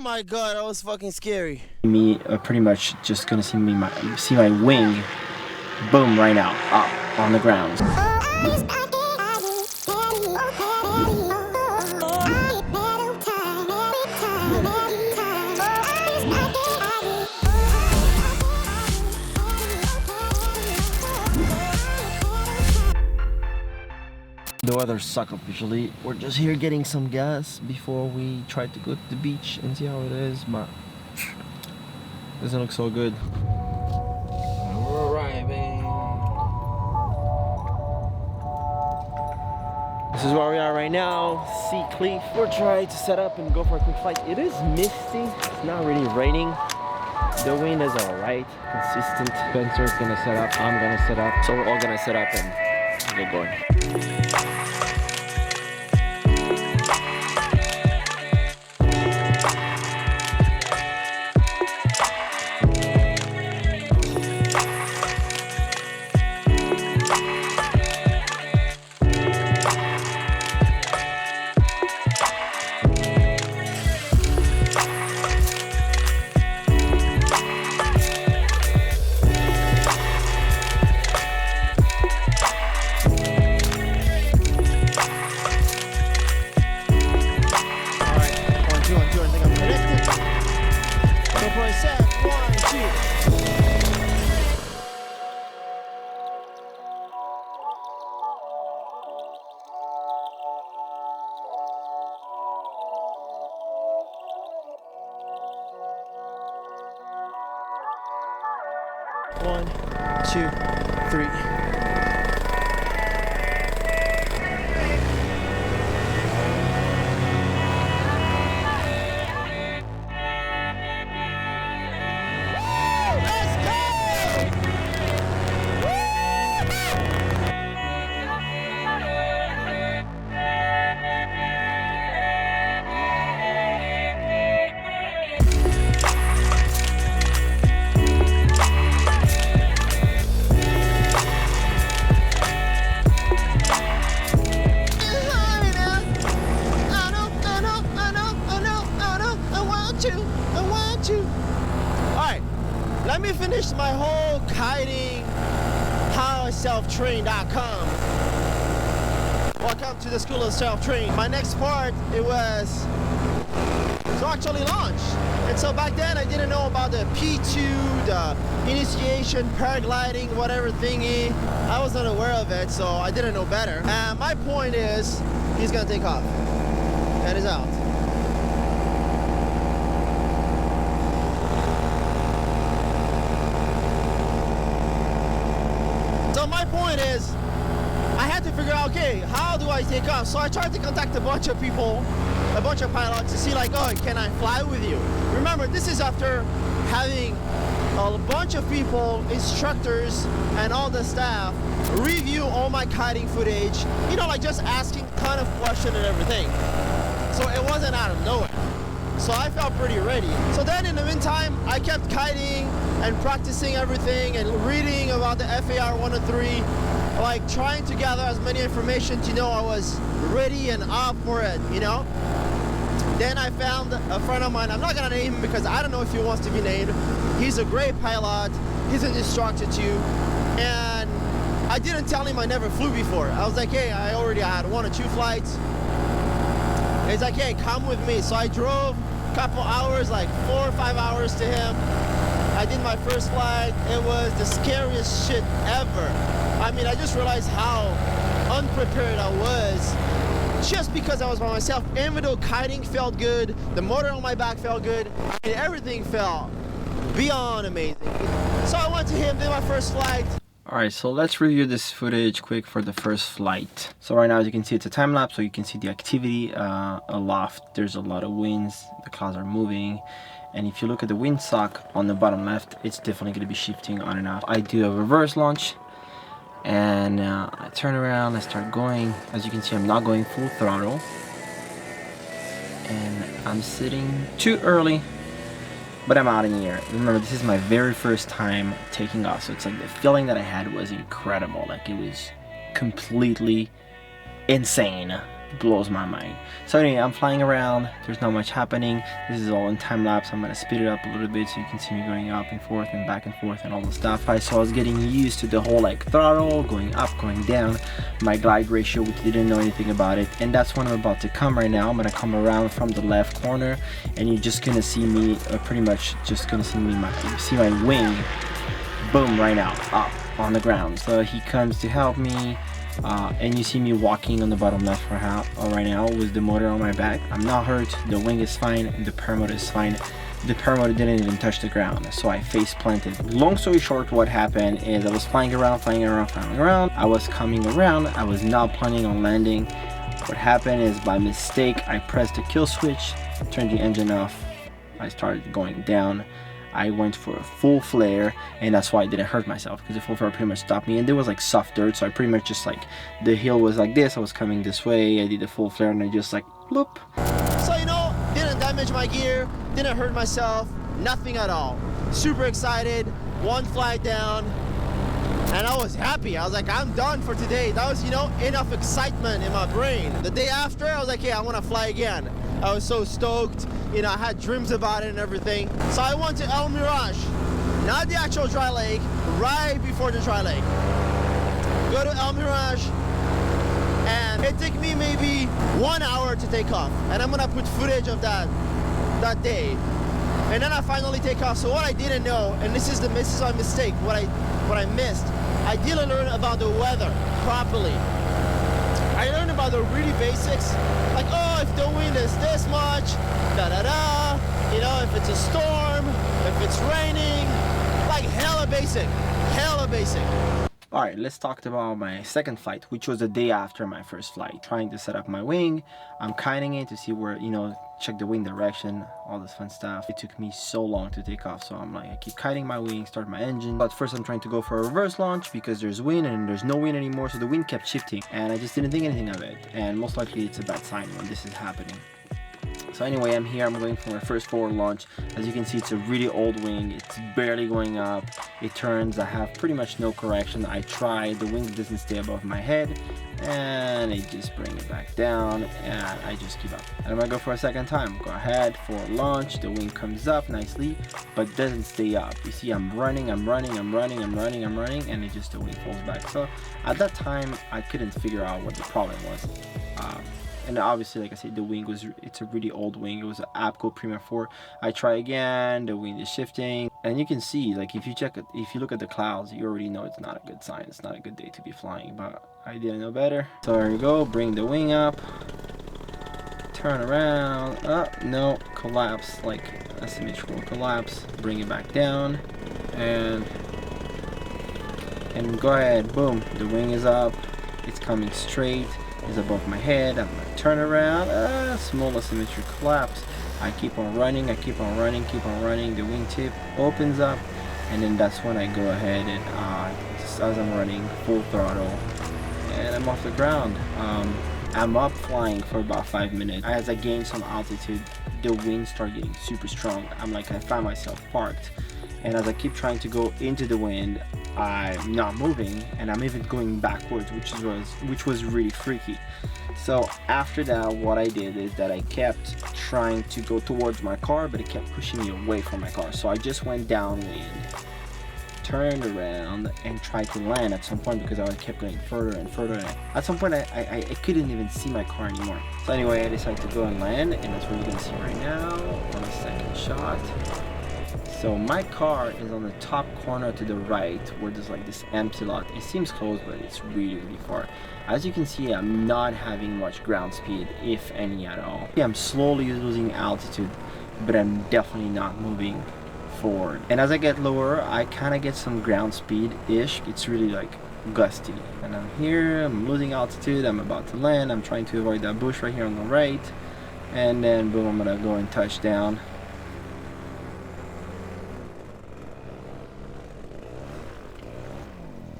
my god, that was fucking scary. Me pretty much just gonna see my wing, boom, right now, up on the ground. The weather sucks officially. We're just here getting some gas before we try to go to the beach and see how it is, but doesn't look so good. We're arriving. This is where we are right now, Sea Cliff. We're trying to set up and go for a quick flight. It is misty, it's not really raining. The wind is alright, consistent. Spencer's gonna set up, I'm gonna set up. So we're all gonna set up and get going. One, two, three. Let me finish my whole kiting howselftrain.com. Welcome to the School of Self-Train. My next part, it was to actually launch. And so back then I didn't know about the P2, the initiation, paragliding, whatever thingy. I was not aware of it, so I didn't know better. And my point is, he's gonna take off. That is out. My point is, I had to figure out, okay, how do I take off? So I tried to contact a bunch of people, a bunch of pilots to see like, oh, can I fly with you? Remember, this is after having a bunch of people, instructors, and all the staff review all my kiting footage, you know, like just asking a ton of questions and everything. So it wasn't out of nowhere. So I felt pretty ready. So then in the meantime, I kept kiting and practicing everything and reading about the FAR 103, like trying to gather as many information to know I was ready and up for it, you know? Then I found a friend of mine, I'm not gonna name him because I don't know if he wants to be named. He's a great pilot, he's an instructor too, and I didn't tell him I never flew before. I was like, hey, I already had 1 or 2 flights. He's like, hey, come with me. So I drove a couple hours, like 4 or 5 hours to him. I did my first flight. It was the scariest shit ever. I mean, I just realized how unprepared I was just because I was by myself. Even though kiting felt good, the motor on my back felt good, I mean, everything felt beyond amazing. So I went to him, did my first flight. Alright, so let's review this footage quick for the first flight. So right now, as you can see, it's a time lapse, so you can see the activity aloft. There's a lot of winds, the clouds are moving, and if you look at the windsock on the bottom left, it's definitely going to be shifting on and off. I do a reverse launch, and I turn around, I start going. As you can see, I'm not going full throttle, and I'm sitting too early. But I'm out in the air. Remember, this is my very first time taking off, so it's like the feeling that I had was incredible. Like, it was completely insane. blows my mind. So anyway, I'm flying around, there's not much happening. This is all in time lapse. I'm gonna speed it up a little bit so you can see me going up and forth and back and forth and all the stuff. So I was getting used to the whole like throttle, going up, going down, my glide ratio, which didn't know anything about it. And that's when I'm about to come right now. I'm gonna come around from the left corner and you're just gonna see me pretty much just gonna see me see my wing, boom, right now, up on the ground. So he comes to help me. And you see me walking on the bottom left right now with the motor on my back. I'm not hurt, the wing is fine, the paramotor is fine. The paramotor didn't even touch the ground, so I face planted. Long story short, what happened is I was flying around. I was coming around, I was not planning on landing. What happened is by mistake, I pressed the kill switch, turned the engine off, I started going down. I went for a full flare, and that's why I didn't hurt myself, because the full flare pretty much stopped me, and there was like soft dirt, so I pretty much just like, the hill was like this, I was coming this way, I did the full flare, and I just like, bloop. So, you know, didn't damage my gear, didn't hurt myself, nothing at all. Super excited, one flight down, and I was happy. I was like, I'm done for today. That was, you know, enough excitement in my brain. The day after, I was like, hey, I want to fly again. I was so stoked, you know, I had dreams about it and everything. So I went to El Mirage, not the actual dry lake, right before the dry lake. Go to El Mirage, and it took me maybe 1 hour to take off. And I'm gonna put footage of that day. And then I finally take off. So what I didn't know, and this is my mistake, what I missed, I didn't learn about the weather properly. I learned about the really basics, like, oh, if the wind is this much, you know, if it's a storm, if it's raining, like hella basic. Alright, let's talk about my second flight, which was the day after my first flight. Trying to set up my wing, I'm kiting it to see where, you know, check the wing direction, all this fun stuff. It took me so long to take off, so I'm like, I keep kiting my wing, start my engine. But first I'm trying to go for a reverse launch because there's wind and there's no wind anymore, so the wind kept shifting and I just didn't think anything of it. And most likely it's a bad sign when this is happening. So anyway, I'm here, I'm going for my first forward launch. As you can see, it's a really old wing, it's barely going up, it turns, I have pretty much no correction. I tried, the wing doesn't stay above my head, and I just bring it back down, and I just keep up. And I'm gonna go for a second time, go ahead, forward launch, the wing comes up nicely, but doesn't stay up. You see, I'm running, and it just, the wing falls back. So at that time, I couldn't figure out what the problem was. And obviously, like I said, the wing it's a really old wing. It was an APCO Premium 4. I try again, the wind is shifting. And you can see, like, if you look at the clouds, you already know it's not a good sign. It's not a good day to be flying, but I didn't know better. So there you go, bring the wing up, turn around, no, collapse, like asymmetrical collapse, bring it back down, and go ahead, boom, the wing is up, it's coming straight. Is above my head. I'm gonna turn around, small asymmetric collapse. I keep on running, the wingtip opens up, and then that's when I go ahead and just as I'm running full throttle, and I'm off the ground. I'm up flying for about 5 minutes. As I gain some altitude, the wind started getting super strong. I find myself parked, and as I keep trying to go into the wind, I'm not moving, and I'm even going backwards, which was really freaky. So after that, what I did is that I kept trying to go towards my car, but it kept pushing me away from my car. So I just went downwind, turned around, and tried to land at some point because I kept going further and further. And at some point, I couldn't even see my car anymore. So anyway, I decided to go and land, and that's what you're gonna see right now on a second shot. So my car is on the top corner to the right where there's like this empty lot. It seems close, but it's really far. As you can see, I'm not having much ground speed, if any at all. Yeah, I'm slowly losing altitude, but I'm definitely not moving forward. And as I get lower, I kind of get some ground speed-ish. It's really like gusty. And I'm here, I'm losing altitude, I'm about to land. I'm trying to avoid that bush right here on the right. And then boom, I'm gonna go and touch down.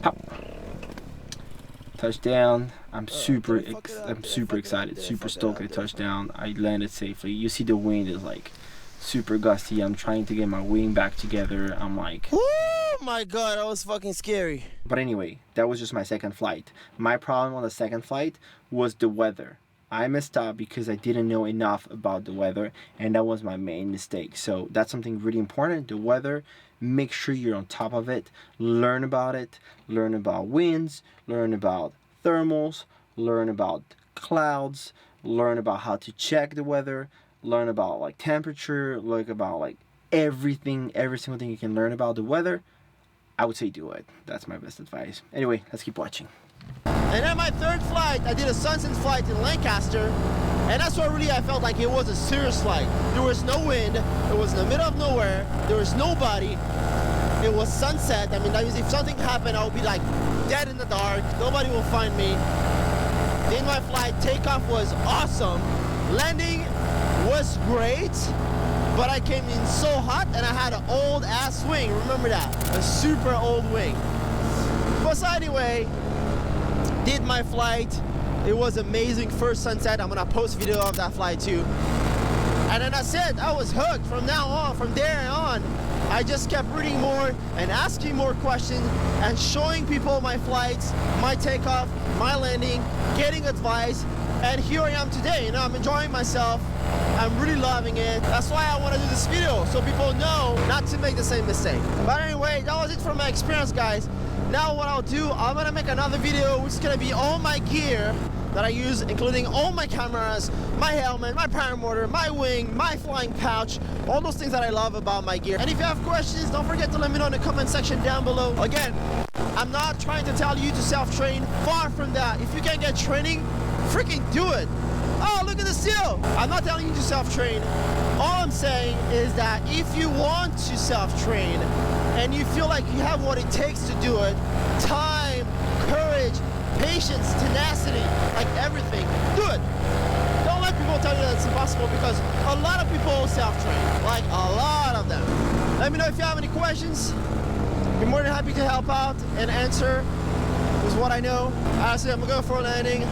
Pop. Touchdown. I'm super excited, super stoked at touchdown. I landed safely. You see the wind is like super gusty. I'm trying to get my wing back together. I'm like, Oh my god, that was fucking scary. but anyway, that was just my second flight. My problem on the second flight was the weather. I messed up because I didn't know enough about the weather, and that was my main mistake. So that's something really important. The weather, make sure you're on top of it. Learn about it. Learn about winds. Learn about thermals. Learn about clouds. Learn about how to check the weather. Learn about like temperature. Learn about like everything, every single thing you can learn about the weather. I would say do it. That's my best advice. Anyway, let's keep watching. And then my third flight, I did a sunset flight in Lancaster, and that's where really I felt like it was a serious flight. There was no wind, it was in the middle of nowhere, there was nobody, it was sunset. I mean, that means if something happened, I would be like dead in the dark, nobody will find me. In my flight, takeoff was awesome, landing was great, but I came in so hot and I had an old ass wing, remember that, a super old wing. But so anyway, did my flight. It was amazing. First sunset. I'm gonna post video of that flight too. And then that's it. I was hooked from now on. From there on, I just kept reading more and asking more questions and showing people my flights, my takeoff, my landing, getting advice. And here I am today. You know, I'm enjoying myself. I'm really loving it. That's why I want to do this video, so people know not to make the same mistake. But anyway, that was it from my experience, guys. Now what I'll do, I'm gonna make another video which is gonna be all my gear that I use, including all my cameras, my helmet, my paramotor, my wing, my flying pouch, all those things that I love about my gear. And if you have questions, don't forget to let me know in the comment section down below. Again, I'm not trying to tell you to self-train, far from that. If you can get training, freaking do it. Oh, look at the seal. I'm not telling you to self-train. All I'm saying is that if you want to self-train and you feel like you have what it takes to do it, time, courage, patience, tenacity, like everything, do it. Don't let people tell you that it's impossible, because a lot of people self-train, like a lot of them. Let me know if you have any questions. Be more than happy to help out and answer with what I know. Honestly, I'm gonna go for a landing.